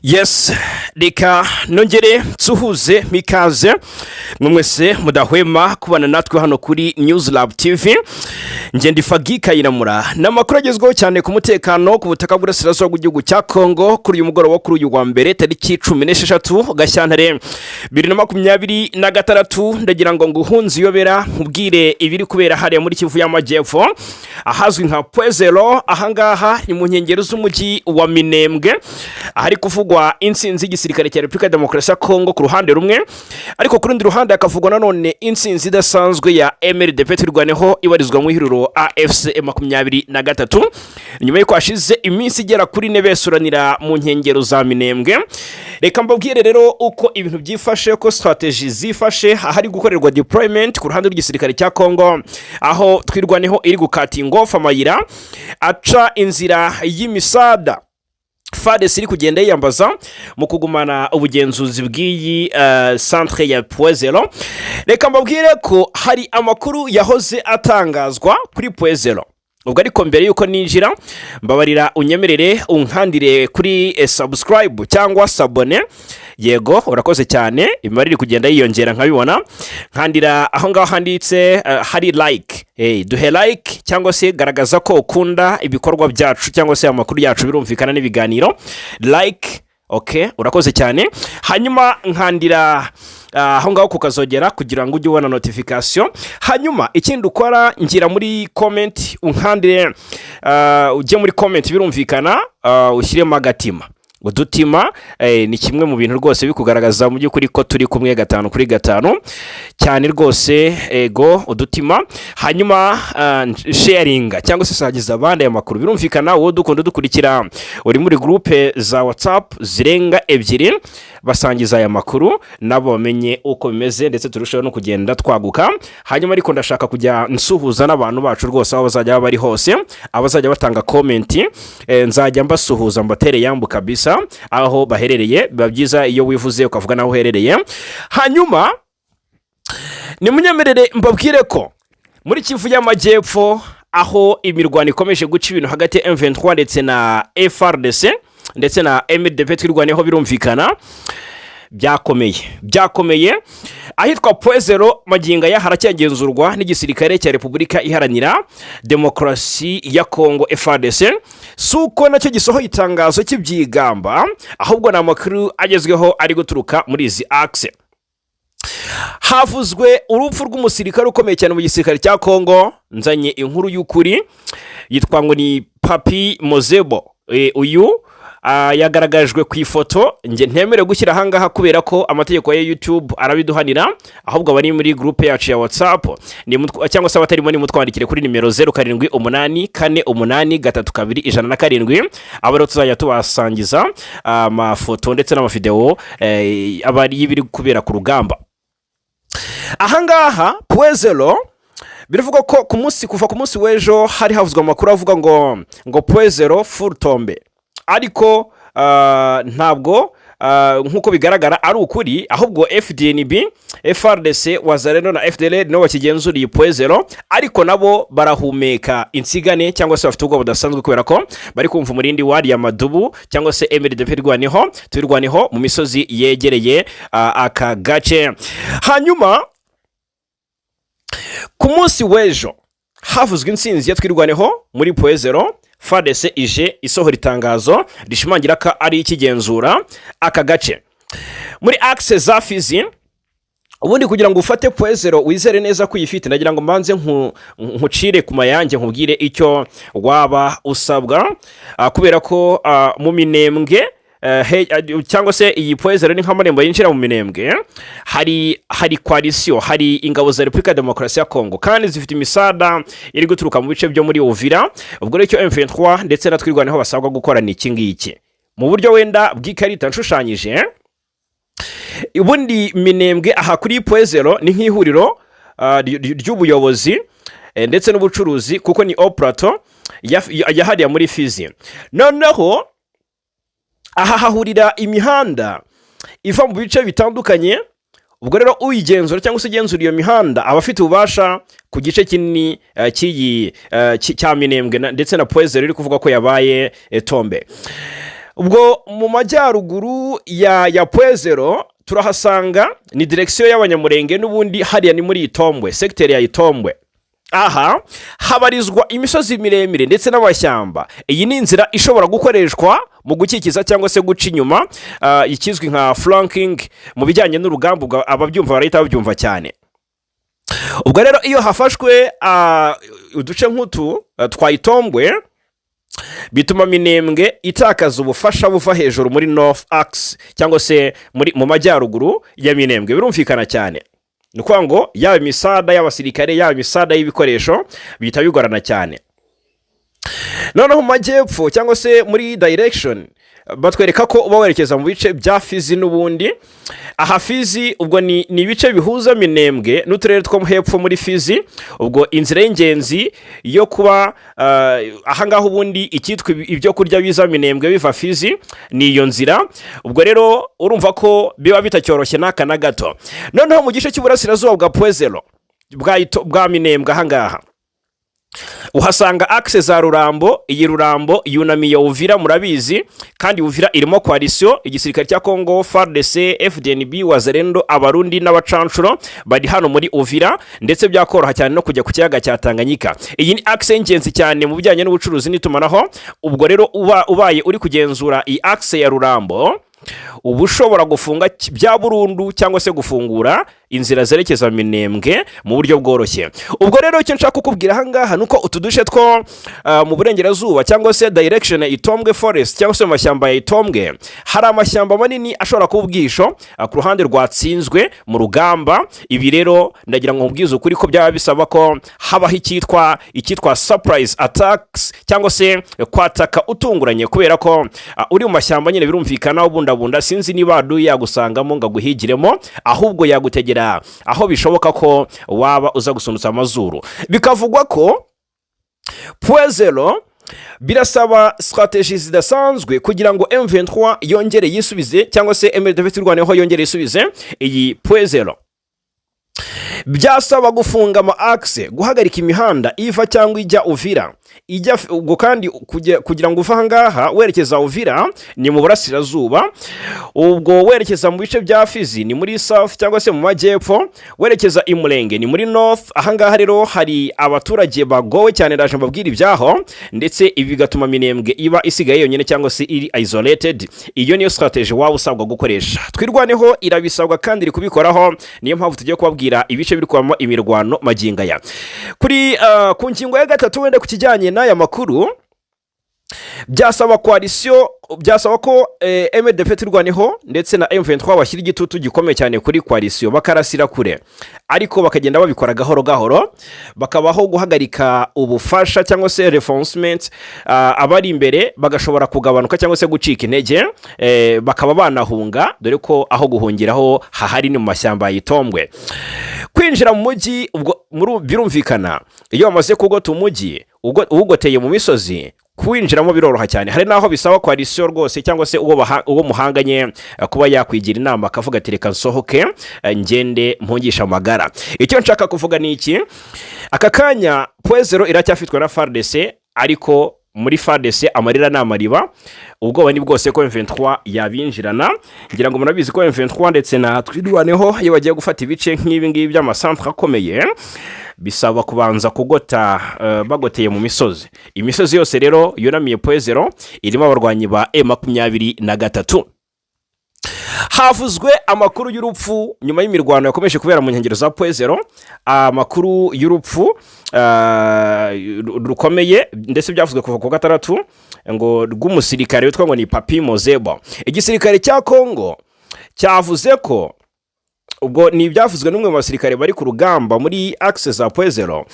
Yes, reka nongere nsuhuze mikaze mwese mudahwema kubana natwe hano kuri News Lab TV. Nge ndi Fagika Iramura namakuru agezweho cyane ku mutekano ku butaka Burasirazuba bw'igihugu cya Congo kuri uyu mugoroba kuri uyu wa mbere tariki 16 Gashyantare 2026. Ndagira ngo nguhunze yobera nkubwire ibiri kubera hariya muri Kivu y Amajyepfo ahazwi nka Puezelo. Ahangaha ni mu nkengero z'umujyi wa Minembwe ahari kuvugwa insinzi y'igisirikare cya Repubulika Demokarasi ya Congo ku ruhande rumwe, ariko ku rundi ruhande akavugwa nanone insinzi idasanzwe ya MLDP TWIRWANEHO ibarizwa mu ihuriro AFC M23 nyuma y'uko hashize iminsi igera kuri nebesuranira mu nkengero za Minembwe. Reka mbabwire rero uko ibintu byifashe, ko strategy zifashe ahari gukorerwa deployment ku ruhande rw'igisirikare cya Congo, aho TWIRWANEHO iri gukatinga amayira aca inzira y'imisada FARDC iri kugenda yiyambaza mu kugumana ubugenzuzi bw'iyi centre ya Puezelo. Reka mbabwire ko hari amakuru yahoze atangazwa kuri Puezelo, ubwo ariko mbere yuko ninjira mbabarira unyemerere unkandire kuri subscribe cyangwa sabone. Yego urakoze cyane, imari iri kugenda yiyongera nkabibona. Nkandira aho ngaho handitse hari like, duhe like cyangwa se garagaza ko ukunda ibikorwa byacu cyangwa se amakuru yacu birumvikana n'ibiganiro. Like, okay, urakoze cyane. Hanyuma nkandira aho ngaho kukazogera kugira ngo ujye ubona notification. Hanyuma ikindi ukora ngira muri comment unkandire, ujye muri comment birumvikana, ushyiremo agatima. Udutima ni kimwe mu bintu rwose bikugaragaza mu by'ukuri ko turi kumwe 5 kuri 5 cyane rwose. Ego udutima, hanyuma sharing cyangwa se sagiza abandi aya makuru birumvikana. Wowe dukunda dukurikira uri muri groupe za WhatsApp zirenga 2 basangiza aya makuru nabo bamenye uko bimeze, ndetse turushaho no kugenda twaguka. Hanyuma ariko ndashaka kujya nsuhuza n'abantu bacu rwose aho bazajya bari hose, abazajya batanga comment nzajya mbasuhuza mbatere yambu kabisa aho baherereye. Biba byiza iyo wivuze ukavuga naho uherereye. Hanyuma ni munyemerere mbabwire ko muri Kivu y'Amajyepfo aho imirwano ikomeje guca ibintu hagati ya M23 ndetse na FARDC ndetse na MLDP TWIRWANEHO birumvikana byakomeye ahitwa Puezelo. Maginga ya haracyagenzurwa n'igisirikare cya Repubulika Iharanira Demokarasi ya Congo FARDC. Suko nacyo gisohoye itangazo cy'ibyigamba, ahubwo na amakuru agezweho ari guturuka muri izi axe. Havuzwe urupfu rw'umusirikare ukomeye cyane mu gisirikare cya Congo. Nzanye inkuru y'ukuri, yitwa ngo ni Papi Mozebo. Uyu yagaragajwe ku ifoto, nge ntemere gushyira ahangaha kubera ko amategeko ya YouTube arabiduhanira, ahubwo bari muri groupe yacu ya WhatsApp cyangwa se abatarimo ni mutwandikire kuri nimero 0788832107. Abaro tuzajya tubasangiza amafoto ndetse n'amavideo abari ibiri kubera ku rugamba. Ahangaha Puezelo biravuga ko kuva ku munsi w'ejo hari havuzwe amakuru avuga ngo Puezelo full tombe, ariko ntabwo nkuko bigaragara ari ukuri, ahubwo FDNB, FARDC, Wazalendo na FDLR no bakigenzuriye Puezelo, ariko nabo barahumeka insigane cyangwa se bafite ubwo budasanzwe kubera ko bari kumva umurindi wari ya madubu cyangwa se MLDP TWIRWANEHO mu misozi yegereye aka gace. Hanyuma ku munsi w'ejo havuzwe insinzi ya TWIRWANEHO muri Puezelo. FARDC ije isohora itangazo rishimangira ko ari ikigenzura aka gace muri axe za Fizi. Ubundi kugira ngo ufate Puezelo wizere neza ko uyifite, ndagira ngo mbanze nkucire ku mayange nkubwire icyo waba usabwa, kubera ko mu Minembwe cyangwa se iyi Puezelo ni nk'amarembo yinjira mu Minembwe hari coalition, hari ingabo za Repubulika Demokarasi ya Congo kandi zifite imisada iri guturuka mu bice byo muri Uvira. Ubwo rero M23 ndetse na TWIRWANEHO basabwa gukora ni iki ngiki mu buryo wenda bw'ikarita nshushanyije. Ubundi Minembwe aha kuri Puezelo ni nk'ihuriro ry'ubuyobozi ndetse n'ubucuruzi, kuko ni operato yahariya muri Fizi. Noneho aha hahurira imihanda iva mu bice bitandukanye. Ubwo rero uyigenzura cyangwa se igenzura iyo mihanda abafite ububasha ku gice kinini cya Minembwe ndetse na Puezelo iri kuvuga ko yabaye Tombee. ubwo mu majyaruguru ya Pwezero turahasanga ni direksiyo y'abanyamurenge n'ubundi hariya ni muri Itombwe, sekiteri ya Itombwe. Aha habarizwa imisozi miremire ndetse n'amashyamba. Iyi ni inzira ishobora gukoreshwa mu gukikiza cyangwa se guca inyuma ikizwi nka flanking mu bijyanye n'urugamba. Ababyumva barahita babyumva cyane. Ubwo rero iyo hafashwe uduce nk'utu twa Itombwe bituma Minembwe itakaza ubufasha buva hejuru muri North Axe cyangwa se mu majyaruguru ya Minembwe. Birumvikana cyane. Nuko ngo yaba imisada y'abasirikare yaba imisada y'ibikoresho bihita bigorana cyane. Noneho mu majyepfo cyangwa se muri direction batwereka ko uba werekeza mu bice bya Fizi n'ubundi. Aha Fizi ubwo ni ibice bihuza Minembwe n'uturere two hepfo muri Fizi. Ubwo inzira y'ingenzi yo kuba aha ngaho ubundi icyitwa ibyo kurya biza Minembwe biva Fizi ni iyo nzira. Ubwo rero urumva ko biba bitacyoroshye n'aka na gato. Noneho mu gice cy'uburasirazuba bwa Pwezero bwa Minembwe aha ngaha uhasanga axe za Rurambo. Iyi Rurambo yunamiye Uvira, murabizi, kandi Uvira irimo coalition igisirikare cya Congo, FARDC, FDNB, Wazalendo, Abarundi n'abacancuro bari hano muri Uvira, ndetse byakoroha cyane no kujya ku kiyaga cya Tanganyika. Iyi ni axe ingenzi cyane mu bijyanye n'ubucuruzi n'itumanaho. Ubwo rero ubaye uri kugenzura iyi axe ya Rurambo ubu ushobora gufunga bya burundu cyangwa se gufungura inzira zerekeza Minembwe mu buryo bworoshye. Ubwo rero icyo nshaka kukubwira aha ngaha nuko utudushe two mu burengerazuba cyangwa se direction ya Itombwe forest cyangwa se amashyamba ya Itombwe hari amashyamba manini ashobora kuba ubwisho ku ruhande rwatsinzwe mu rugamba. Ibi rero ndagira ngo nkubwize ukuri ko byaba bisaba ko habaho icyitwa surprise attacks cyangwa se kwataka utunguranye, kubera ko uri mu mashyamba nyine birumvikana ubundabunda sinzi niba aduye yagusangamo ngo aguhigiremo, ahubwo yagutegera aho bishoboka ko waba uza gusunutsa amazuru. Bikavugwa ko Pwezero birasaba strategies zidasanzwe kugira ngo M23 yongere yisubize cyangwa se M23 TWIRWANEHO yongere yisubize iyi Pwezero. Byasaba gufunga ama axe, guhagarika imihanda iva cyangwa ijya Uvira, ijya ubwo kandi kugira ngo uva ngaha werekeza Uvira ni mu Burasirazuba. Ubwo werekeza mu bice bya Fizi ni muri South cyangwa se mu majyepfo, werekeza Imurenge ni muri North. Aha ngaha rero hari abaturage bagowe cyane, ndaje mbabwira ibyaho, ndetse ibi bigatuma Minembwe iba isigaye yonyine cyangwa se iri isolated. Iyo niyo strategy waba usabwa gukoresha. Twirwaneho irabisabwa kandi iri kubikoraho, niyo mpamvu tugiye kubabwira ibice biri kwamo imirwano magingaya. Kuri ku ngingo ya gatatu wenda ku kijyanye n'aya makuru, byasaba coalition, byasaba ko M23 TWIRWANEHO ndetse na M23 bashyira igitutu gikomeye cyane kuri coalition bakarasira kure, ariko bakagenda babikora gahoro gahoro, bakabaho guhagarika ubufasha cyangwa se reinforcement. Abari imbere bagashobora kugabanuka cyangwa se gucika intege, bakaba banahunga, dore ko aho guhungiraho hahari ni mu mashyamba y'Itombwe. Kwinjira mu mujyi ubwo birumvikana iyo bamaze kugota umujyi ugoteye mu misozi, kwinjiramo biroroha cyane. Hari naho bisaba coalition rwose cyangwa se uwo muhanganye kuba yakwigira inama akavuga ati reka nsohoke ngende mpungisha amagara. Icyo nshaka kuvuga ni iki, aka kanya Pwezero iracyafitwe na FARDC, ariko muri FARDC amarira n'amariba, ubwoba ni bwose ko M23 yabinjirana. Ngira ngo murabizi ko M23 ndetse na TWIRWANEHO iyo bagiye gufata ibice nk'ibi ngibi by'amasantre akomeye bisaba kubanza kugota bagoteye mu misozi. Imisozi yose rero yunamiye Pwezero irimo abarwanyi ba M23. Havuzwe amakuru y'urupfu nyuma y'imirwano yakomeje kubera mu nkengero za Pwezero, amakuru y'urupfu rukomeye ndetse byavuzwe kuva ku gatandatu ngo rw'umusirikare witwa ngo ni Papi Mozebo. Igisirikare cya Congo cyavuze ko ubwo ni ibyavuzwe n'umwe mu basirikare bari ku rugamba muri axe za Pwezero,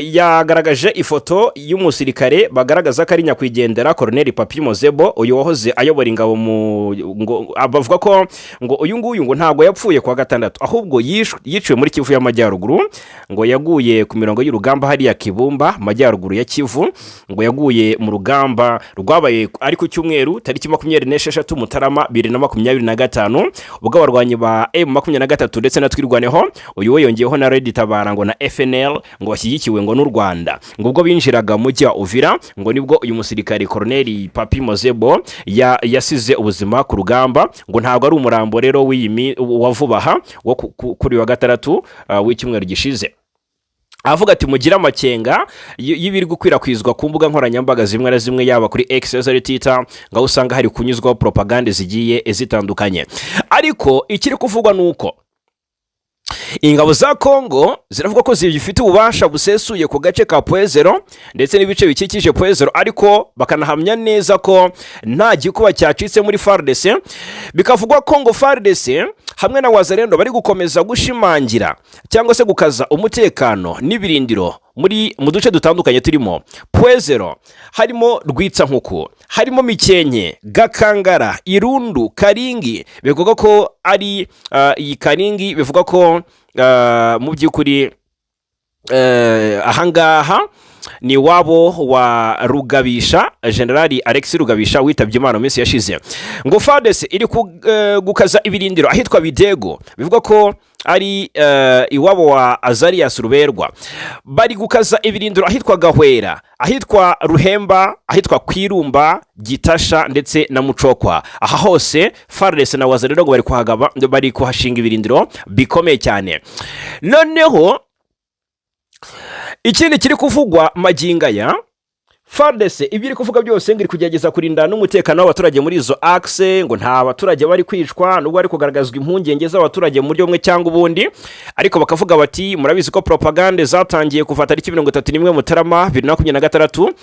yagaragaje ifoto y'umusirikare bagaragaza ko ari nyakwigendera Colonel Papi Mozebo, uyu wahoze ayobora ingabo ngo abavuga ko ngo uyu nguyu ngo ntago yapfuye kwa gatandatu, ahubwo yiciwe muri Kivu y Amajyepfo. Ngo yaguye ku mirongo y'urugamba hari ya Kibumba majyaruguru ya Kivu, ngo yaguye mu rugamba rwabaye ari ku cyumweru tariki 26 Mutarama 2025, ubwo abarwanyi ba M23 ndetse na twirwaneho uyu we yongeyeho na Red Tabara ngo na FNL ngo bashyigikiwe ngo n'u Rwanda ngo ubwo binjiraga mu jya Uvira ngo nibwo uyu musirikare Colonel Papi Mozebo yasize ubuzima ku rugamba ngo ntabwo ari umurambo rero wavubaha wo kuri wa gatandatu w'icyumweru gishize. Avuga ati mugira amakenga y'ibiri gukwirakwizwa ku mbuga nkoranyambaga zimwe na zimwe yaba kuri X na Twitter ngo usanga hari kunyuzwaho propaganda zigiye zitandukanye. Ariko ikiri kuvugwa nuko ingabo za Congo ziravuga ko zifite ububasha busesuye ku gace ka Puezero ndetse n'ibice bikikije Puezero, ariko bakanahamya neza ko nta gikuba cyacitse muri FARDC. Bikavugwa Congo FARDC hamwe na Wazalendo bari gukomeza gushimangira cyangwa se gukaza umutekano n'ibirindiro mu duce dutandukanye turimo Puezero, harimo Rwitsankuku, harimo Mikenke, Gakangara, Irundu, Karingi. Bivuga ko ari iyi Karingi bivuga ko mu by'ukuri ahangaha ni wabo wa Rugabisha, General Alex Rugabisha witabye Imana minsi yashize. Ngo FARDC iri gukaza ibirindiro ahitwa Bidego, bivuga ko ari iwabo wa Azarias Ruberwa. Bari gukaza ibirindiro ahitwa Gahwera, ahitwa Ruhemba, ahitwa Kwirumba, Gitasha ndetse na Mucokwa. Aha hose FARDC na Wazalendo bari kuhashinga ibirindiro bikomeye cyane. Noneho ikindi kiri kuvugwa maginga ya FARDC ibiri kuvuga byose ngiri kugerageza kurinda n'umutekano w'abaturage muri izo axe, ngo nta baturage bari kwicwa nubwo ari kugaragazwa impungenge z'abaturage mu buryo bumwe cyangwa ubundi. Ariko bakavuga bati murabizi ko propaganda zatangiye kuva tariki 31 Mutarama 2026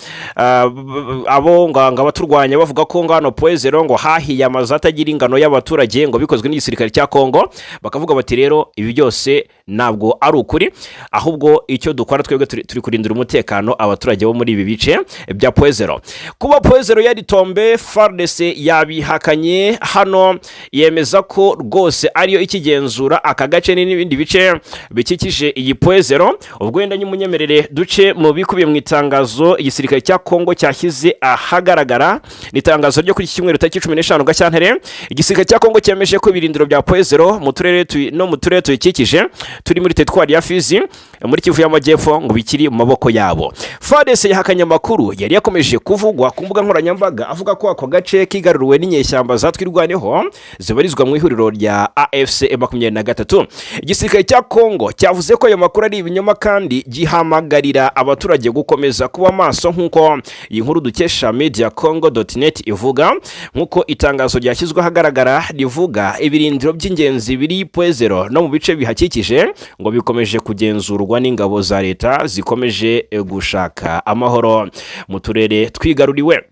abo ngo abaturwanya bavuga ko ngano Puezero ngo hahiye amazu atagira ingano y'abaturage ngo bikozwe n'igisirikare cya Congo. Bakavuga bati rero ibi byose ntabwo ari ukuri, ahubwo icyo dukora twebwe turi kurindira umutekano abaturage bo muri ibi bice bya Puezero. Kuba Puezero yari Tombee, FARDC yabihakanye hano, yemeza ko rwose ariyo ikigenzura aka gace n'ibindi bice bikikije iyi Puezero. Ubwo wenda nyumunyemerere duce mu bikubiye mu itangazo igisirikare cya Congo cyashyize ahagaragara. Ni itangazo ryo kuri cyumweru tariki 15 Gashyantare. Igisirikare cya Congo cyemeje ko ibirindiro bya Puezero mu turere tuyikikije turi muri teritwari ya Fizi muri Kivu y Amajyepfo ngo bikiri mu maboko yabo. FARDC yahakanye amakuru yari yakomeje kuvugwa ku mbuga nkoranyambaga avuga ko ako gace kigaruruwe n'inyeshyamba za twirwaneho zibarizwa mu ihuriro rya AFC M23. Igisirikare cya Congo cyavuze ko ayo makuru ari ibinyoma kandi gihamagarira abaturage gukomeza kuba maso, nk'uko iyi nkuru dukesha mediacongo.net ivuga. Nk'uko itangazo ryashyizwe ahagaragara rivuga, ibirindiro by'ingenzi biri Puezero no mu bice bihakikije ngo bikomeje kugenzurwa n'ingabo za leta zikomeje gushaka amahoro mu turere twigaruriwe.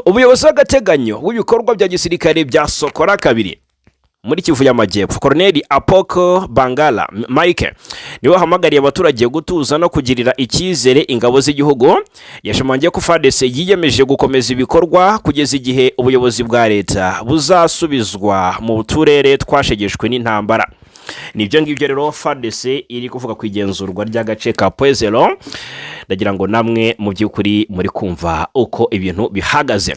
Ubuyobozi bw'agateganyo w'ibikorwa bya gisirikare bya Sokora kabiri muri Kivu y Amajyepfo, Colonel Apoko Bangala Mike niwe wahamagariye abaturage gutuza no kugirira icyizere ingabo z'igihugu. Yashimangiye ko FARDC yiyemeje gukomeza ibikorwa kugeza igihe ubuyobozi bwa leta buzasubizwa mu turere twashegeshwe n'intambara. Nibyo ngibyo rero FARDC iri kuvuga ku igenzurwa ry'agace ka Puezero. Ndagira ngo namwe mu by'ukuri muri kumva uko ibintu bihagaze.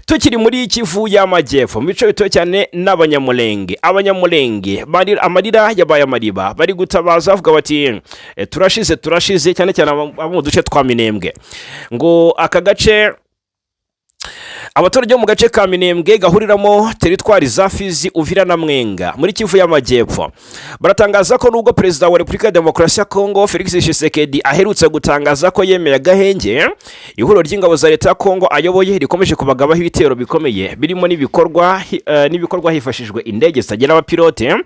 Tukiri muri Kivu y Amajyepfo mu bice bito cyane n'abanyamulenge. Abanyamulenge amarira yabaye amariba, bari gutabaza avuga bati turashize cyane cyane abo mu duce twa Minembwe. Ngo aka gace abaturage bo mu gace ka Minembwe gahuriramo teritwari za Fizi, Uvira na Mwenga muri Kivu y Amajyepfo baratangaza ko nubwo Perezida wa Repubulika Demokarasi ya Congo Felix Tshisekedi aherutse gutangaza ko yemeye agahenge, ihuriro ry'ingabo za leta ya Congo ayoboye rikomeje kubagabaho ibitero bikomeye birimo n'ibikorwa hifashishijwe indege zitagira abapilote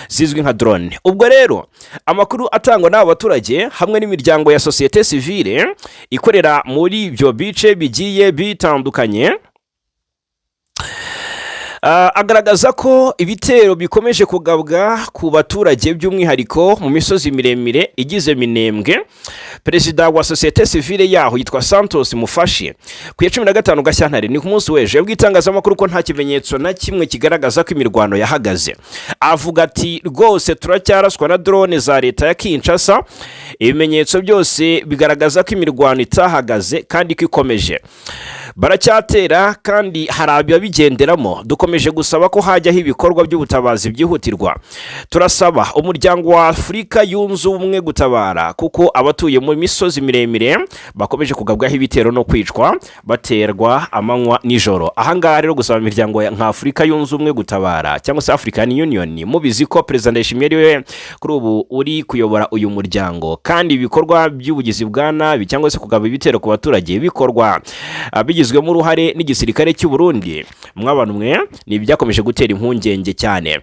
zizwi nka drone. Ubwo rero amakuru atangwa n'aba baturage hamwe n'imiryango ya societe civile ikorera muri ibyo bice bigiye bitandukanye agaragaza ko ibitero bikomeje kugabwa ku baturage by'umwihariko mu misozi miremire igize Minembwe. Perezida wa societe civile yaho yitwa Santos Mufashi ku ya 15 Gashyantare ni ku munsi w'ejo yabwitangazamakuru ko nta kimenyetso na kimwe kigaragaza ko imirwano yahagaze. Avuga ati rwose turacyaraswa na drone za leta ya Kinshasa, ibimenyetso byose bigaragaza ko imirwano itahagaze kandi ko ikomeje. baracyatera kandi hari ababigenderamo. Dukomeje gusaba ko hajyaho ibikorwa by'ubutabazi byihutirwa. Turasaba umuryango wa Afurika yunze ubumwe gutabara kuko abatuye mu misozi miremire bakomeje kugabwaho ibitero no kwicwa baterwa amanywa nijoro. Ahangaha rero gusaba imiryango nka Afurika yunze ubumwe gutabara cyangwa se African Union, mubizi ko President Ndayishimiye we kuri ubu uri kuyobora uyu muryango, kandi ibikorwa by'ubugizi bwa nabi cyangwa se kugaba ibitero ku baturage bikorwa bigizwemo uruhare n'igisirikare cy'u Burundi. Mw'abantu mwe ni byakomeje gutera impungenge cyane.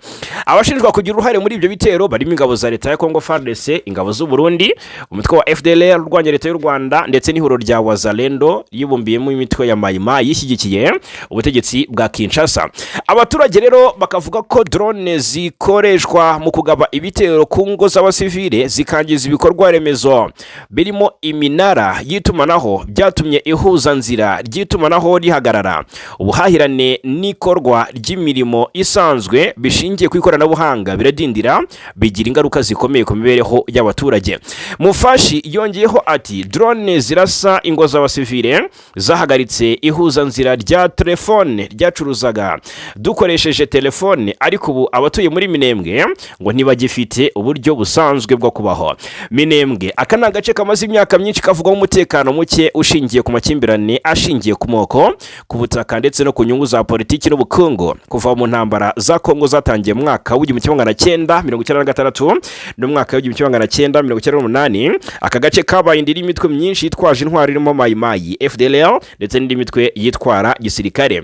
Abashinjwa kugira uruhare muri ibyo bitero barimo ingabo za leta ya Congo FARDC, ingabo z'u Burundi, umutwe wa FDLR urwanya leta y'u Rwanda ndetse n'ihuriro rya Wazalendo yibumbiyemo imitwe ya Mayima yishyigikiye ubutegetsi bwa Kinshasa. Abaturage rero bakavuga ko drone zikoreshwa mu kugaba ibitero ku ngo z'abasivile zikangiza ibikorwa remezo birimo iminara yitumanaho, byatumye ihuza nzira ryitumanaho rihagarara. Ubuhahirane n'ikorwa ry'imirimo isanzwe bishingiye ku ikoranabuhanga biradindira, bigira ingaruka zikomeye ku mibereho y'abaturage. Mufashi yongeyeho ati drone zirasa ingo z'abasivile zahagaritse ihuza nzira rya telefone ryacuruzaga dukoresheje telefone, ariko ubu abatuye muri Minembwe ngo ntibagifite uburyo busanzwe bwo kubaho. Minembwe aka ni agace kamaze imyaka myinshi kavugwaho umutekano muke ushingiye ku makimbirane ashingiye ku moko, ku butaka ndetse no ku nyungu za politiki n'ubukungu kuva mu ntambara za Congo zatangiye mu mwaka w'1996 n'umwaka w'1998. Aka gace kabaye indiri imitwe myinshi yitwaje intwari irimo Mayimayi, FDLR ndetse n'indi mitwe yitwara gisirikare.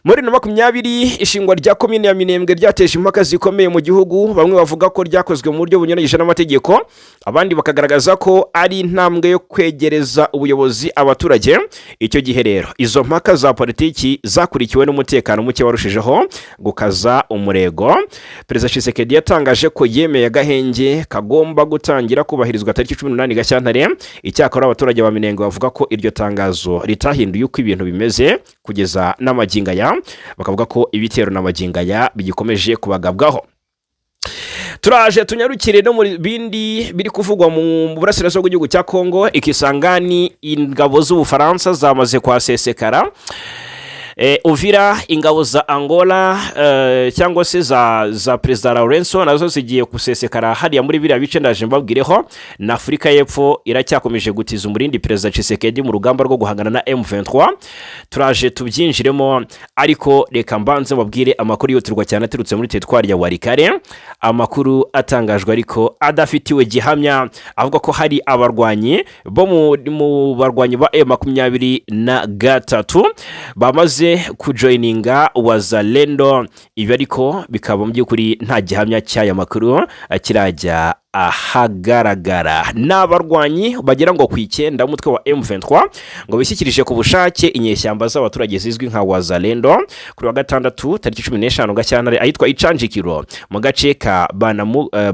Muri 2020 ishingwa rya komine ya Minembwe ryateje impaka zikomeye mu gihugu. Bamwe bavuga ko ryakozwe mu buryo bunyuranyije n'amategeko, abandi bakagaragaza ko ari intambwe yo kwegereza ubuyobozi abaturage. Icyo gihe rero izo mpaka za politiki zakurikiwe n'umutekano muke warushijeho gukaza umurego. Perezida Tshisekedi yatangaje ko yemeye agahenge kagomba gutangira kubahirizwa tariki 18 Gashyantare. Icyakora abaturage ba Minembwe bavuga ko iryo tangazo ritahinduye uko ibintu bimeze kugeza n'amagingaya, bakavuga ko ibitero n'amagingaya bigikomeje kubagabwaho. Turaje tunyarukire no muri bindi biri kuvugwa mu burasirazuba bw'igihugu cya Congo. Ikisangani ingabo z'Ubufaransa zamaze kwasesekara. Uvira ingabo za Angola cyangwa se za President Lorenzo nazo zigiye kusesekara hariya muri biriya bice ndaje mbabwireho. Na Afurika y'Epfo iracyakomeje gutiza umurindi President Tshisekedi mu rugamba rwo guhangana na M23. Turaje tubyinjiremo, ariko reka mbanze mbabwire amakuru yoturwa cyane aturutse muri teritwari ya Warikare. Amakuru atangajwe ariko adafitiwe gihamya avuga ko hari abarwanyi bo mu barwanyi ba M23 bamaze kujoininga Wazalendo. Ibi ariko bikaba mu by'ukuri nta gihamya cy'aya makuru kirajya ahagaragara. N'abarwanyi bagera ngo ku 9 umutwe wa M23 ngo bishyikirije ku bushake inyeshyamba z'abaturage zizwi nka Wazalendo kuri wa gatandatu tariki 15 Gashyantare ahitwa Icanjikiro mu gace ka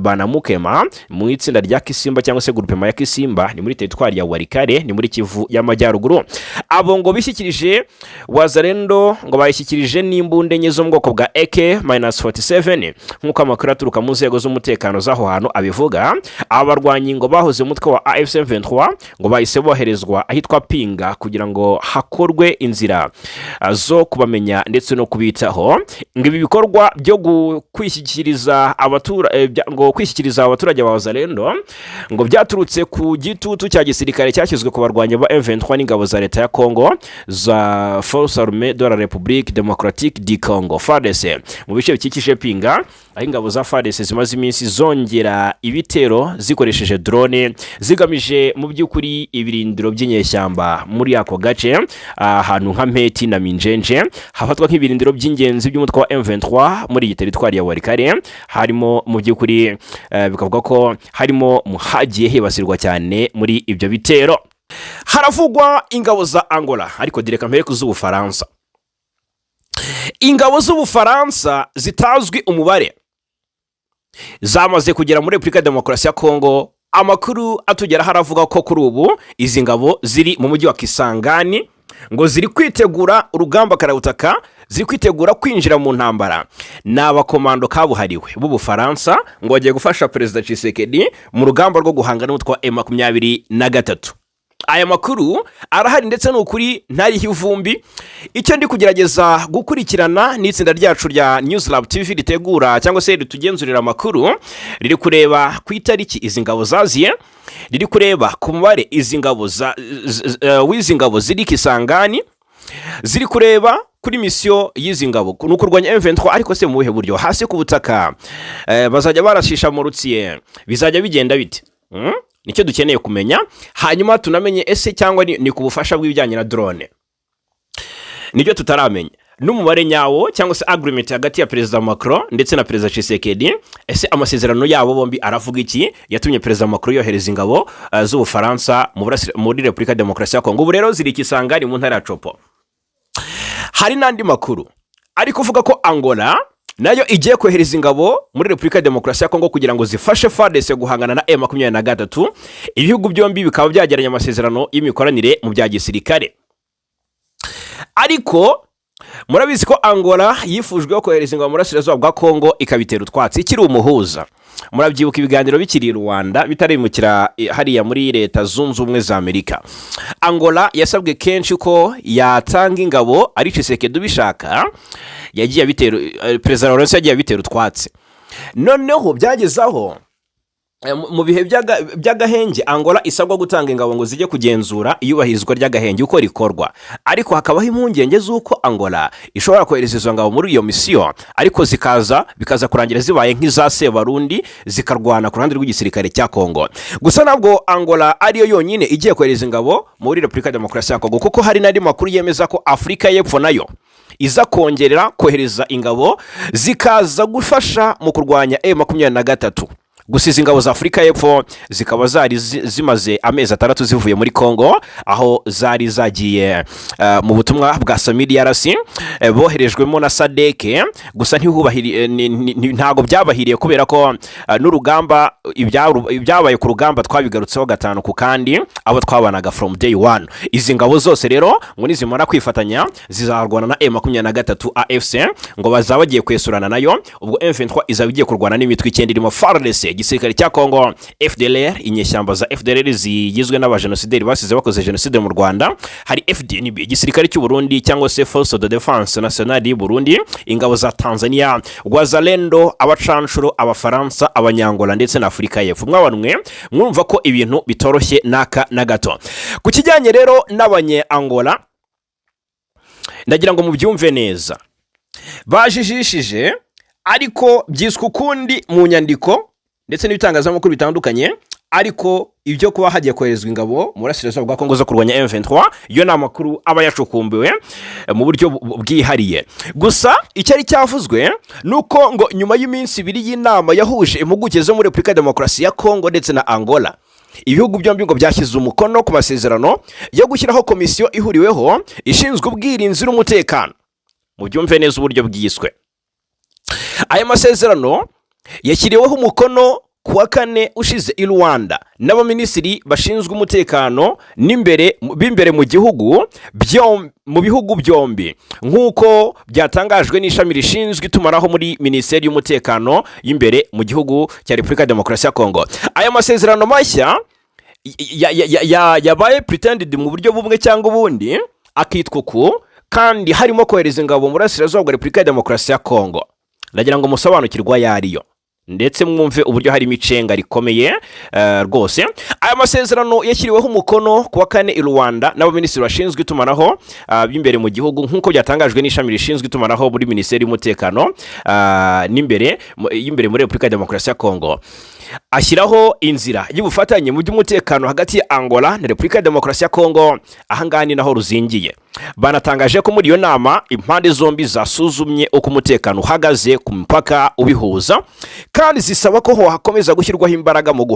Banamukema mu itsinda rya Kisimba cyangwa se groupement ya Kisimba, ni muri teritwari ya Warikare, ni muri Kivu y Amajyaruguru. Abo ngo bishyikirije Wazalendo ngo bayishyikirije n'imbunde enye zo mu bwoko bwa AK-47 nk'uko amakuru aturuka mu nzego z'umutekano zaho hantu abivuga. Abarwanyi ngo bahoze umutwe wa AFC-M23 ngo bahise boherezwa ahitwa Pinga kugira ngo hakorwe inzira zo kubamenya ndetse no kubitaho. Ngo ibi bikorwa byo kwishyikiriza abaturage ba Wazalendo ngo byaturutse ku gitutu cya gisirikare cyashyizwe ku barwanyi ba M23 n'ingabo za leta ya Congo za Force Armée de la République Démocratique du Congo FARDC mu bice bikikije Pinga, aho ingabo za FARDC zimaze iminsi zongera ibitero zikoresheje drone zigamije mu by'ukuri ibirindiro by'inyeshyamba muri ako gace ahantu nka Mpeti na Minjenje hafatwa nk'ibirindiro by'ingenzi by'umutwe wa M23 muri iyi teritwari ya Warikare. Harimo mu by'ukuri bikavuga ko harimo muhagiye hibasirwa cyane muri ibyo bitero. Haravugwa ingabo za Angola, ariko direka mbere ku z'Ubufaransa. Ingabo z'Ubufaransa zitazwi umubare zamaze kugera muri Repubulika Demokarasi ya Congo. Amakuru atugera haravuga ko kuri ubu izi ngabo ziri mu mujyi wa Kisangani ngo ziri kwitegura urugamba karabutaka, ziri kwitegura kwinjira mu ntambara. N'abakomando kabuhariwe b'Ubufaransa ngo bagiye gufasha President Tshisekedi mu rugamba rwo guhangana n'umutwe wa M23. aya makuru arahari ndetse n'ukuri ntariho ivumbi. Icyo ndi kugerageza gukurikirana n'itsinda ryacu rya News Lab TV ritegura cyangwa se ritugenzurira amakuru, riri kureba ku itariki izi ngabo zaziye, riri kureba ku mubare izi ngabo w'izi ngabo ziri Kisangani, ziri kureba kuri misiyo y'izi ngabo ni ukurwanya M23, ariko se mu buhe buryo? Hasi ku butaka bazajya barashisha mu rutsiye, bizajya bigenda bite? Nicyo dukeneye kumenya. Hanyuma tunamenye ese cyangwa ni ku bufasha bw'ibijyanye na drone, nibyo tutaramenya. N'umubare nyawo cyangwa se agreement hagati ya Perezida Macron ndetse na Perezida Tshisekedi, ese amasezerano yabo bombi aravuga iki yatumye Perezida Macron yohereza ingabo z'Ubufaransa muri Repubulika Demokarasi ya Congo? Ubu rero ziri Kisangani mu ntara ya Chopo. Hari n'andi makuru ari kuvuga ko Angola nayo igiye kohereza ingabo muri Repubulika Demokarasi ya Congo kugira ngo zifashe FARDC guhangana na M23. Ibihugu byombi bikaba byagiranye amasezerano y'imikoranire mu bya gisirikare, ariko murabizi ko Angola yifujwe kohereza ingabo muri Burasirazuba bwa Congo ikabitera utwatsi ikiri umuhuza. Murabyibuka ibiganiro bikiri Rwanda bitarimukira hariya muri Leta Zunze Ubumwe za Amerika. Angola yasabwe kenshi ko yatanga ingabo, ari Tshisekedi ubishaka, yagiye bitera Perezida Lawrence yagiye bitera utwatsi. Noneho byagezaho mu bihe by'agahenge Angola isabwa gutanga ingabo ngo zijye kugenzura iyubahirizwa ry'agahenge uko rikorwa, ariko hakabaho impungenge z'uko Angola ishobora kohereza izo ngabo muri iyo misiyo, ariko bikaza kurangira zibaye nk'izase Barundi zikarwana ku ruhande rw'igisirikare cya Congo. Gusa nabwo Angola ariyo yonyine igiye kohereza ingabo muri Repubulika Demokarasi ya Congo, kuko hari n'andi makuru yemeza ko Afurika y'Epfo nayo iza kongerera kohereza ingabo zikaza gufasha mu kurwanya M23. Gusa izi ngabo za Afurika y'Epfo zikaba zari zimaze amezi 6 zivuye muri Congo, aho zari zagiye mu butumwa bwa DRC boherejwemo na SADC. Gusa ntago byabahiriye kubera ko n'urugamba ibyabaye ku rugamba twabigarutseho gatanu ku kandi abo twabanaga from day one. Izi ngabo zose rero ngo nizimara kwifatanya zizarwana na M23 AFC, ngo bazabagiye kwesurana nayo. Ubwo M23 izabigiye kurwana n'imitwe icyenda irimo FARDC, igisirikare cya Congo, FDLR, inyeshyamba za FDLR zigizwe n'abajenosideri basize bakoze jenoside mu Rwanda, hari FDNB, igisirikare cy'u Burundi cyangwa se Force de Défense Nationale y'u Burundi, ingabo za Tanzania, Wazalendo, abacanshuro, abafaransa, abanyangola ndetse na Afurika y'Epfo. Mwabanwe mwumva ko ibintu bitoroshye naka na gato. Ku kijyanye rero n'abanye Angola, ndagira ngo mubyumve neza, bajijishije ariko byiswe ukundi mu nyandiko ndetse n'ibitangazamakuru bitandukanye, ariko ibyo kuba hagiye koherezwa ingabo mu Burasirazuba bwa Congo zo kurwanya M23 yo ni amakuru aba yacukumbuwe mu buryo bwihariye. Gusa icyari cyavuzwe nuko ngo nyuma y'iminsi 2 y'inama yahuje impuguke zo muri Repubulika Demokarasi ya Congo ndetse na Angola, ibihugu byombi ngo byashyize umukono ku masezerano yo gushyiraho komisiyo ihuriweho ishinzwe ubwirinzi n'umutekano. Mu byumve neza uburyo bwiswe. Aya masezerano yashyiriweho umukono kuwa 4 ushize i Rwanda n'abaminisitiri bashinzwe umutekano b'imbere mu gihugu mu bihugu byombi, nk'uko byatangajwe n'ishami rishinzwe itumanaho muri Minisiteri y'Umutekano y'imbere mu gihugu cya Repubulika Demokarasi ya Congo. Aya masezerano mashya yabaye pretended mu buryo bumwe cyangwa ubundi, akitwa ku kandi harimo kohereza ingabo mu Burasirazuba bwa Repubulika Demokarasi ya Congo. Ndagira ngo musobanukirwa yariyo ndetse mwumve uburyo hari imicenga rikomeye rwose. Aya masezerano yashyiriweho umukono kuwa 4 i Rwanda n'abaminisitiri bashinzwe itumanaho b'imbere mu gihugu, nk'uko byatangajwe n'ishami rishinzwe itumanaho muri Minisiteri y'Umutekano y'imbere muri Repubulika Demokarasi ya Congo. Ashyiraho inzira y'ubufatanye mu by'umutekano hagati ya Angola na Repubulika Demokarasi ya Congo, ahangani naho ruzingiye. Banatangaje ko muri iyo nama impande zombi zasuzumye uko umutekano uhagaze ku mpaka ubihuza, kandi zisaba ko hakomeza gushyirwaho imbaraga mu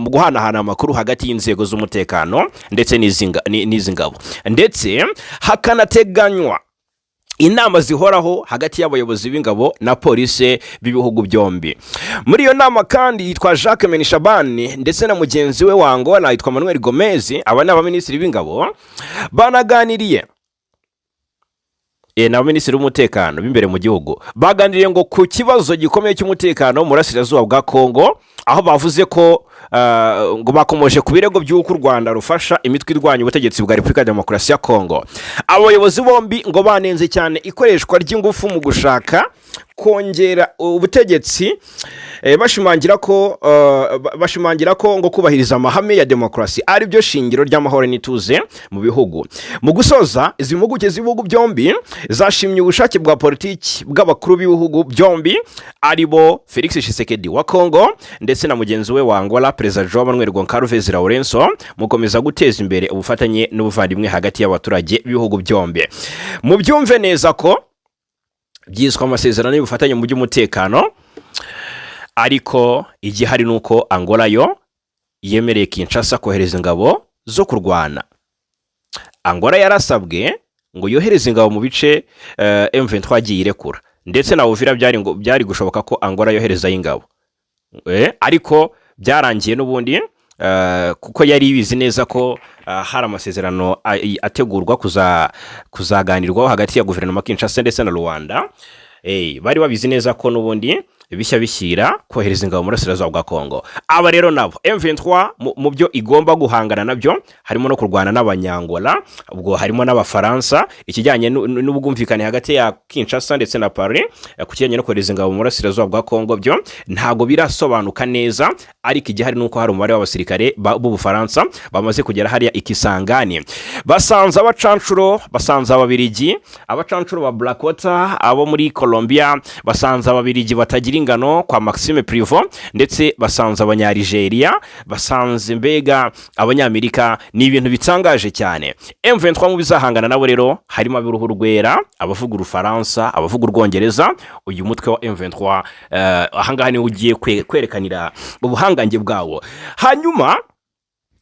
guhanahana amakuru hagati y'inzego z'umutekano ndetse n'izi ngabo, ndetse hakanateganywa inama zihoraho hagati y'abayobozi b'ingabo na polisi b'ibihugu byombi. Muri iyo nama kandi yitwa Jacques Menishabane ndetse na mugenzi we wa Angola yitwa Manuel Gomez, aba ni abaminisitiri b'ingabo, banaganiriye na minisitiri w'umutekano b'imbere mu gihugu baganiriye ngo ku kibazo gikomeye cy'umutekano mu burasirazuba bwa Congo, aho bavuze ko ngo bakomoje ku birego by'uko u Rwanda rufasha imitwe irwanya ubutegetsi bwa Repubulika ya Demokarasi ya Congo. Abayobozi bombi ngo banenze cyane ikoreshwa ry'ingufu mu gushaka kongera ubutegetsi, bashimangira ko ngo kubahiriza amahame ya demokarasi ari byo shingiro ry'amahoro n'ituze mu bihugu. Mu gusoza, izi mpuguke z'ibihugu byombi zashimye ubushake bwa politiki bw'abakuru b'ibihugu byombi aribo Felix Tshisekedi wa Congo ndetse na mugenzi we wa Angola Perezida João Manuel Goncalves Lourenço mukomeza guteza imbere ubufatanye n'ubuvandimwe hagati y'abaturage b'ibihugu byombi. Mu byumve neza ko byiswe amasezerano y'ubufatanye mu by'umutekano, ariko igihari nuko Angola yo yemereye Kinshasa kohereza ingabo zo kurwana. Angola yarasabwe ngo yohereze ingabo mu bice M23 agiye irekura, ndetse na Uvira byari gushoboka ko Angola yohereza ingabo, ariko byarangiye n'ubundi kuko yari ibizi neza ko hari amasezerano ategurwa kuzaganirwaho hagati ya guverinoma Kinshasa ndetse na Rwanda. Bari babizi neza ko n'ubundi bishya bishyira kohereza ingabo mu burasirazuba bwa Congo. Aba rero nabo M23 mu byo igomba guhangana nabyo harimo no kurwana n'abanyangola, ubwo harimo n'abafaransa. Ikijyanye n'ubwumvikane hagati ya Kinshasa ndetse na Paris ku kijyanye no kohereza ingabo mu burasirazuba bwa Congo byo ntago birasobanuka neza, ariko igihari nuko hari umubare w'abasirikare b'Ubufaransa bamaze kugera hariya Ikisangani. Basanze abacancuro, basanze ababirigi, abacancuro ba Blackwater, abo muri Colombia, basanze ababirigi batagira ingano kwa Maxime Privot, ndetse basanze abanyarigeria, basanze mbega abanyamerika. Ni ibintu bitangaje cyane. M23 mu bizahangana nabo rero harimo abiruhu rwera, abavuga Urufaransa, abavuga Urwongereza. Uyu mutwe wa M23 ahangaha ni ugiye kwerekanira ubuhangange bwawo. Hanyuma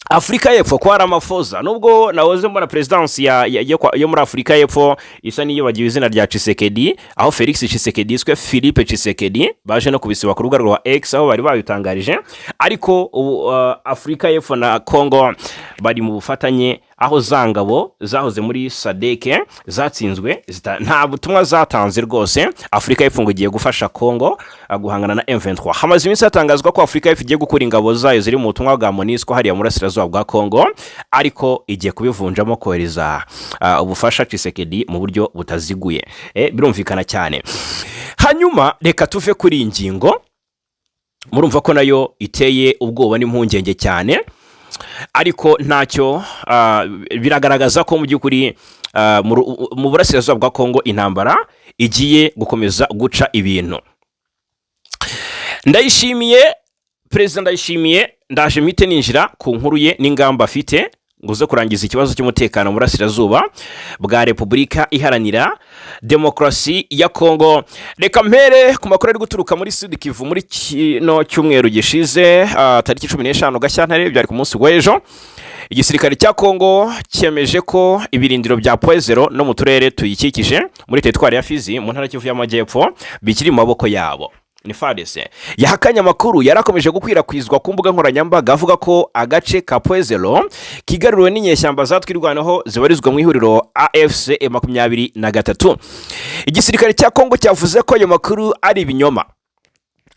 Afurika y'Epfo kwa Ramaphosa, nubwo nawoze mbona presidency yo muri Afurika y'Epfo isa niyo bagiye izina rya Tshisekedi, aho Felix Tshisekedi iswe Philippe Tshisekedi baje no kubisiba ku rubuga rwa X aho bari babitangarije, ariko Afurika y'Epfo na Congo bari mu bufatanye, aho zangabo zahoze muri SADC zatsinzwe, nta butumwa zatanze rwose. Afurika y'Epfo ngo igiye gufasha Congo guhangana na M23. Hamaze iminsi hatangazwa ko Afurika y'Epfo igiye gukura ingabo zayo ziri mu butumwa bwa MONUSCO hariya muri Burasirazuba bwa Congo, ariko igiye kubivunjamo kohereza ubufasha Tshisekedi mu buryo butaziguye. Birumvikana cyane. Hanyuma reka tuve kuri ingingo, murumva ko nayo iteye ubwoba n'impungenge cyane, ariko ntacyo biragaragaza ko mu by'ukuri mu burasirazuba bwa Congo intambara igiye gukomeza guca ibintu. Ndayishimiye Perezida Ndayishimiye ndaje mite ninjira ku nkuru ye n'ingamba afite ngo zo kurangiza ikibazo cy'umutekano mu burasirazuba bwa Repubulika Iharanira Demokarasi ya Congo. Reka mpere ku makuru ari guturuka muri Sud Kivu muri kino cyumweru gishize tariki 15 Gashyantare, byari ku munsi w'ejo. Igisirikare cya Congo cyemeje ko ibirindiro bya Poezero no mu turere tuyikikije muri teritwari ya Fizi mu ntara Kivu y Amajyepfo bikiri mu maboko yabo. Ni FARDC yahakanye amakuru yarakomeje gukwirakwizwa ku mbuga nkoranyambaga avuga ko agace ka Poezero kigaruriwe n'inyeshyamba za TWIRWANEHO zibarizwa mu ihuriro AFC M23. Igisirikare cya Congo cyavuze ko ayo makuru ari ibinyoma,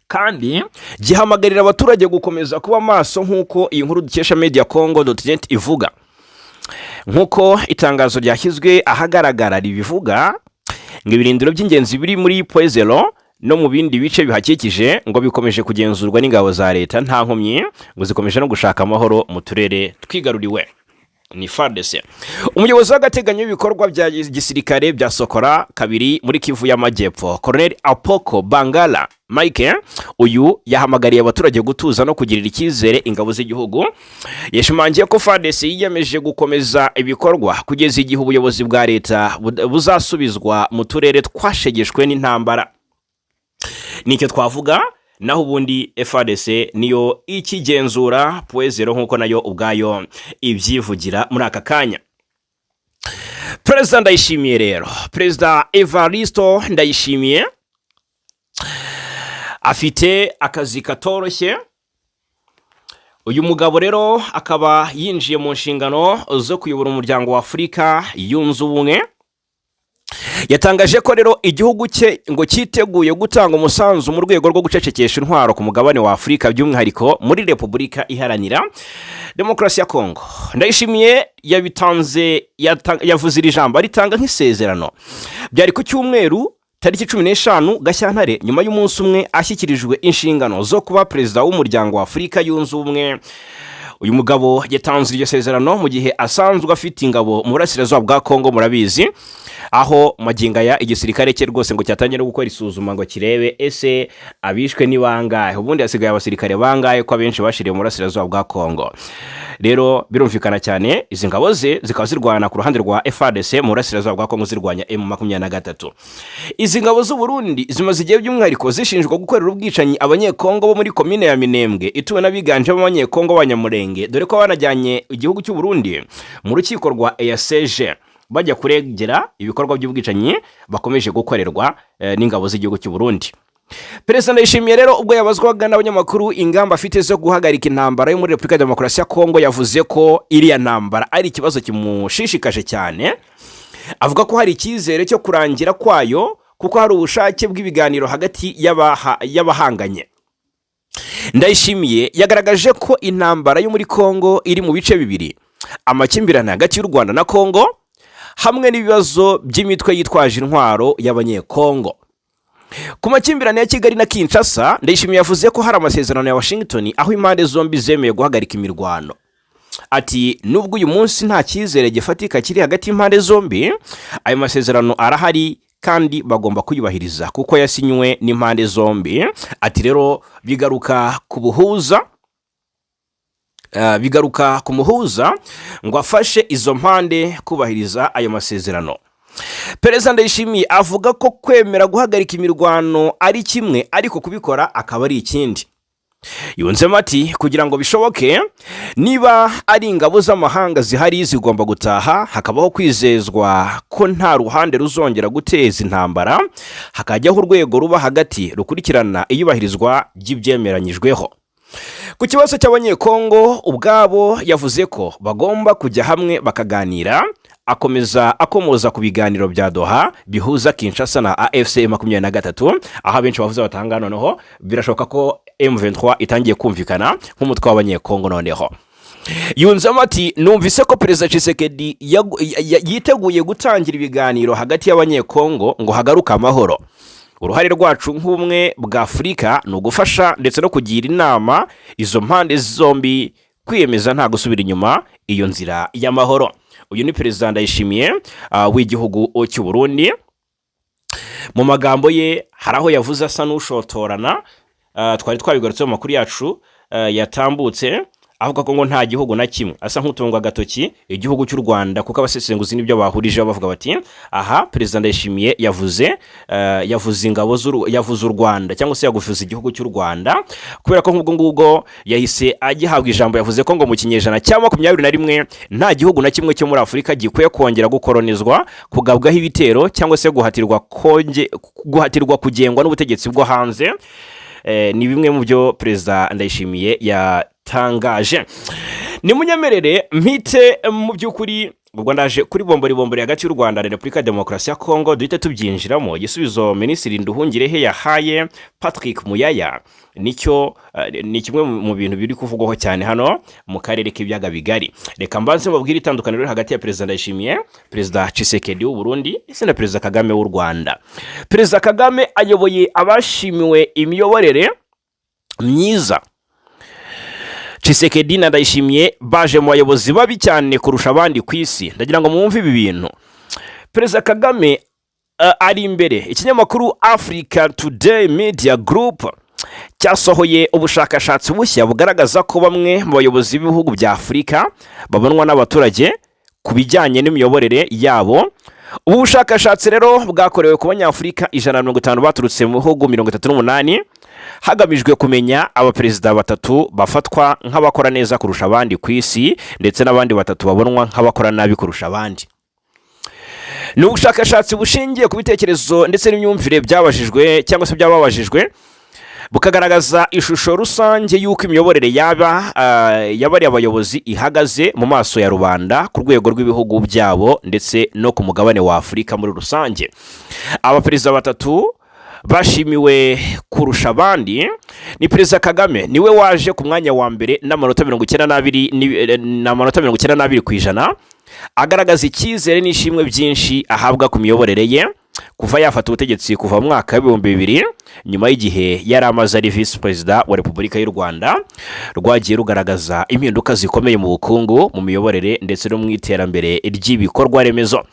kandi gihamagarira abaturage gukomeza kuba maso nk'uko iyi nkuru dukesha mediacongo.net ivuga. Nk'uko itangazo ryashyizwe ahagaragara ribivuga, ngo ibirindiro by'ingenzi biri muri Poezero no mu bindi bice bihakikije ngo bikomeje kugenzurwa n'ingabo za leta nta nkomyi, ngo zikomeje no gushaka amahoro mu turere twigaruriwe. Ni FARDC. Umuyobozi w'agateganyo w'ibikorwa bya gisirikare bya Sokora kabiri muri Kivu y Amajyepfo, Colonel Apoko Bangala Mike, uyu yahamagariye abaturage gutuza no kugirira icyizere ingabo z'igihugu. Yashimangiye ko FARDC yiyemeje gukomeza ibikorwa kugeza igihe ubuyobozi bwa leta buzasubizwa mu turere twashegeshwe n'intambara. Nicyo twavuga, naho ubundi FARDC niyo ikigenzura Poezero nk'uko nayo ubwayo ibyivugira muri aka kanya. Perezida Ndayishimiye rero, Perezida Evaristo Ndayishimiye afite akazi katoroshye. Uyu mugabo rero akaba yinjiye mu nshingano zo kuyobora umuryango wa Afurika yunze ubumwe. yatangaje ko rero igihugu cye ngo cyiteguye gutanga umusanzu mu rwego rwo gucecekesha intwaro ku mugabane wa Afurika, by'umwihariko muri Repubulika Iharanira Demokarasi ya Congo. Ndayishimiye yavuze iri jambo aritanga nk'isezerano. Byari ku cyumweru tariki 15 Gashyantare, nyuma y'umunsi umwe ashyikirijwe inshingano zo kuba perezida w'umuryango wa Afurika yunze ubumwe. Uyu mugabo yatanze iryo sezerano mu gihe asanzwe afite ingabo mu Burasirazuba bwa Congo, murabizi, aho maginga ya igisirikare cye rwose ngo cyatangiye no gukora isuzuma ngo kirebe ese abishwe ni bangahe, ubundi hasigaye abasirikare bangahe ko abenshi bashiriye mu Burasirazuba bwa Congo. Rero birumvikana cyane izi ngabo ze zikaba zirwana ku ruhande rwa FARDC mu Burasirazuba bwa Congo zirwanya M23. Izi ngabo z'u Burundi zimaze igihe by'umwihariko zishinjwa gukorera ubwicanyi abanyekongo bo muri komine ya Minembwe ituwe n'abiganjemo abanyekongo b'Abanyamulenge, dore ko banajyanye igihugu cy'u Burundi mu rukiko rwa Le16 bajya kuregera ibikorwa by'ubwicanyi bakomeje gukorerwa n'ingabo z'igihugu cy'u Burundi. Perezida Ndayishimiye rero ubwo yabazwaga n'abanyamakuru ingamba afite zo guhagarika intambara yo muri Repubulika Demokarasi ya Congo, yavuze ko iriya ntambara ari ikibazo kimushishikaje cyane. Avuga ko hari icyizere cyo kurangira kwayo kuko hari ubushake bw'ibiganiro hagati y'abahanganye. Ndayishimiye yagaragaje ko intambara yo muri Congo iri mu bice bibiri: amakimbirane hagati y'u Rwanda na Congo hamwe n'ibibazo by'imitwe yitwaje intwaro y'abanyekongo. Ku makimbirane ya Kigali na Kinshasa, Ndayishimiye yavuze ko hari amasezerano ya Washington aho impande zombi zemeye guhagarika imirwano. Ati nubwo uyu munsi nta cyizere gifatika kiri hagati y'impande zombi, ayo masezerano arahari kandi bagomba kuyubahiriza kuko yasinywe n'impande zombi. Ati rero bigaruka ku muhuza ngo afashe izo mpande kubahiriza ayo masezerano. Perezida Ndayishimiye avuga ko kwemera guhagarika imirwano ari kimwe, ariko kubikora akaba ari ikindi. Yunzemo ati kugira ngo bishoboke, niba ari ingabo z'amahanga zihari zigomba gutaha, hakabaho kwizezwa ko nta ruhande ruzongera guteza intambara, hakajyaho urwego ruba hagati rukurikirana iyubahirizwa ry'ibyemeranyijweho. Ku kibazo cy'abanyekongo ubwabo yavuze ko bagomba kujya hamwe bakaganira. Akomoza ku biganiro bya Doha bihuza Kinshasa na AFC 23, aho benshi bavuze batanga noneho birashoboka ko M23 itangiye kumvikana nk'umutwe w'abanyekongo noneho. Yunzemo ati numvise ko Perezida Tshisekedi yiteguye gutangira ibiganiro hagati y'abanyekongo ngo hagaruka amahoro. Uruhare rwacu nk'ubumwe bwa Afurika ni ugufasha ndetse no kugira inama izo mpande zombi kwiyemeza nta gusubira inyuma iyo nzira y'amahoro. Uyu ni Perezida Ndayishimiye w'igihugu cy'u Burundi. Mu magambo ye hari aho yavuze asa n'ushotorana, twari twabigarutse mu makuru yacu yatambutse, avuga ko ngo nta gihugu na kimwe, asa nk'utungwa agatoki igihugu cy'u Rwanda, kuko abasesenguzi nibyo bahurije bavuga bati aha Perezida Ndayishimiye yavuze ingabo yavuze u Rwanda cyangwa se yagufuza igihugu cy'u Rwanda, kubera ko nk'ubwo ngubwo yahise agihabwa ijambo. Yavuze ko ngo mu kinyejana cya 21 nta gihugu na kimwe cyo muri Afurika gikwiye kongera gukolonizwa, kugabwaho ibitero cyangwa se guhatirwa kugengwa n'ubutegetsi bwo hanze. Ni bimwe mu byo Perezida Ndayishimiye yatangaje. Ni munyemerere mpite mu by'ukuri ubwo ndaje kuri bombori hagati y'u Rwanda na Repubulika Demokarasi ya Congo, duhite tubyinjiramo. Igisubizo Minisitiri Nduhungirehe yahaye Patrick Muyaya nicyo ni kimwe mu bintu biri kuvugwaho cyane hano mu karere k'ibyaga bigari. Reka mbanze mbabwire itandukaniro hagati ya Perezida Ndayishimiye, Perezida Tshisekedi w'u Burundi ndetse na Perezida Kagame w'u Rwanda. Perezida Kagame ayoboye abashimiwe imiyoborere myiza. Tshisekedi na Ndayishimiye baje mu bayobozi babi cyane kurusha abandi ku isi. Ndagira ngo mwumve ibi bintu. Perezida Kagame ari imbere. Ikinyamakuru Africa Today Media Group cyasohoye ubushakashatsi bushya bugaragaza ko bamwe mu bayobozi b'ibihugu bya Afurika babonwa n'abaturage ku bijyanye n'imiyoborere yabo. Ubu bushakashatsi rero bwakorewe ku banyafurika 150 baturutse mu bihugu 38, hagamijwe kumenya abaperezida batatu bafatwa nk'abakora neza kurusha abandi ku isi ndetse n'abandi batatu babonwa nk'abakora nabi kurusha abandi. Ni ubushakashatsi bushingiye ku bitekerezo ndetse n'imyumvire byabajijwe cyangwa se byababajijwe bukagaragaza ishusho rusange y'uko imiyoborere y'abari abayobozi ihagaze mu maso ya rubanda ku rwego rw'ibihugu byabo ndetse no ku mugabane wa Afurika muri rusange. Abaperezida batatu bashimiwe kurusha abandi ni Perezida Kagame, niwe waje ku mwanya wa mbere n'amanota 92% ku ijana, agaragaza icyizere n'ishimwe byinshi ahabwa ku miyoborere ye kuva yafata ubutegetsi kuva mu mwaka w'ibihumbi 2000 nyuma y'igihe yari amaze ari Vice Perezida wa Repubulika y'u Rwanda, rwagiye rugaragaza impinduka zikomeye mu bukungu, mu miyoborere ndetse no mu iterambere ry'ibikorwa remezo.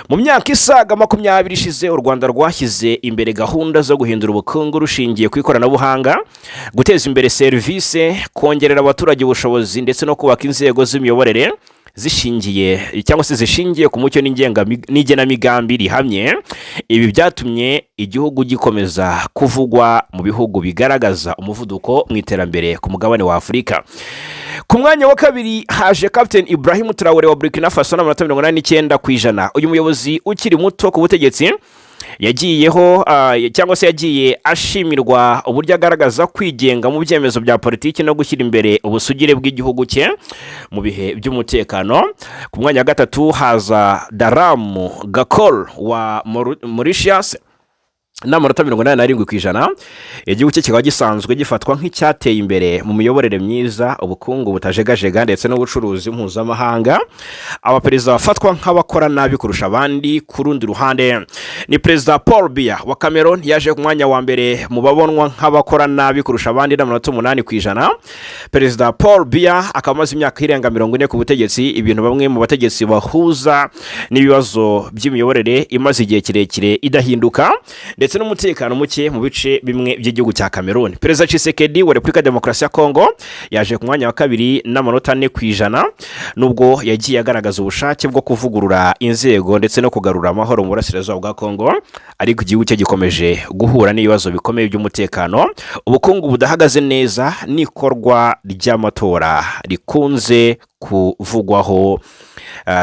Mu myaka isaga 20 ishize u Rwanda rwashyize imbere gahunda zo guhindura ubukungu rushingiye ku ikoranabuhanga, guteza imbere serivisi, kongerera abaturage ubushobozi ndetse no kubaka inzego z'imiyoborere zishingiye ku mucyo n'igenamigambi rihamye. Ibi byatumye igihugu gikomeza kuvugwa mu bihugu bigaragaza umuvuduko mu iterambere ku mugabane wa Afurika. Ku mwanya wa kabiri haje Captain Ibrahim Traore wa Burkina Faso n'amanota 89 ku ijana. Uyu muyobozi ukiri muto ku butegetsi yagiye ashimirwa uburyo agaragaza kwigenga mu byemezo bya politiki no gushyira imbere ubusugire bw'igihugu cye mu bihe by'umutekano. Ku mwanya wa gatatu haza Daramu Gakol wa Mauritius n'amanota 87 ku ijana. Igihugu cye kikaba gisanzwe gifatwa nk'icyateye imbere mu miyoborere myiza, ubukungu butajegajega ndetse n'ubucuruzi mpuzamahanga. Abaperezida bafatwa nk'abakora nabi kurusha abandi ku rundi ruhande ni Perezida Paul Biya wa Cameroon, yaje ku mwanya wa mbere mu babonwa nk'abakora nabi kurusha abandi n'amanota 8 ku ijana. Perezida Paul Biya akaba amaze imyaka irenga 40 ku butegetsi, ibintu bamwe mu bategetsi bahuza n'ibibazo by'imiyoborere imaze igihe kirekire idahinduka ndetse n'umutekano muke mu bice bimwe by'igihugu cya Cameroon. Perezida Tshisekedi wa Repubulika Demokarasi ya Congo yaje ku mwanya wa kabiri n'amanota 4 ku ijana, nubwo yagiye agaragaza ubushake bwo kuvugurura inzego ndetse no kugarura amahoro mu Burasirazuba bwa Congo, ariko igihugu cye gikomeje guhura n'ibibazo bikomeye by'umutekano, ubukungu budahagaze neza n'ikorwa ry'amatora rikunze kuvugwaho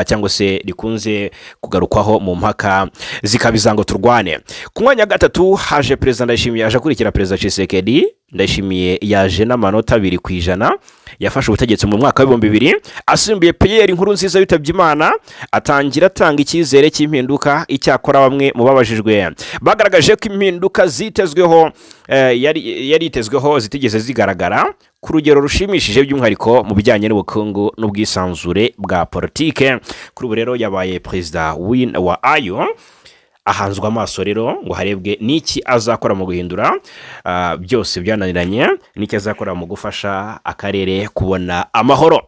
cyangwa se rikunze kugarukwaho mu mpaka zikabizango turwane. Ku mwanya gatatu haje Perezida Ndayishimiye, yaje akurikira Perezida Tshisekedi. Ndayishimiye yaje n'amanota 2 ku ijana, yafashe ubutegetsi mu mwaka wa 2000 asimbuye Pierre Nkurunziza witabye Imana, atanga icyizere cy'impinduka. Icyakora bamwe mu babajijwe bagaragaje ko impinduka zitezweho yaritezweho zitigeze zigaragara ku rugero rushimishije, by'umwihariko mu bijyanye n'ubukungu n'ubwisanzure bwa politike. Kuri ubu rero yabaye Perezida wa ayo, ahanzwe amaso rero ngo harebwe n'iki azakora mu guhindura byose byananiranye, n'iki azakora mu gufasha akarere kubona amahoro.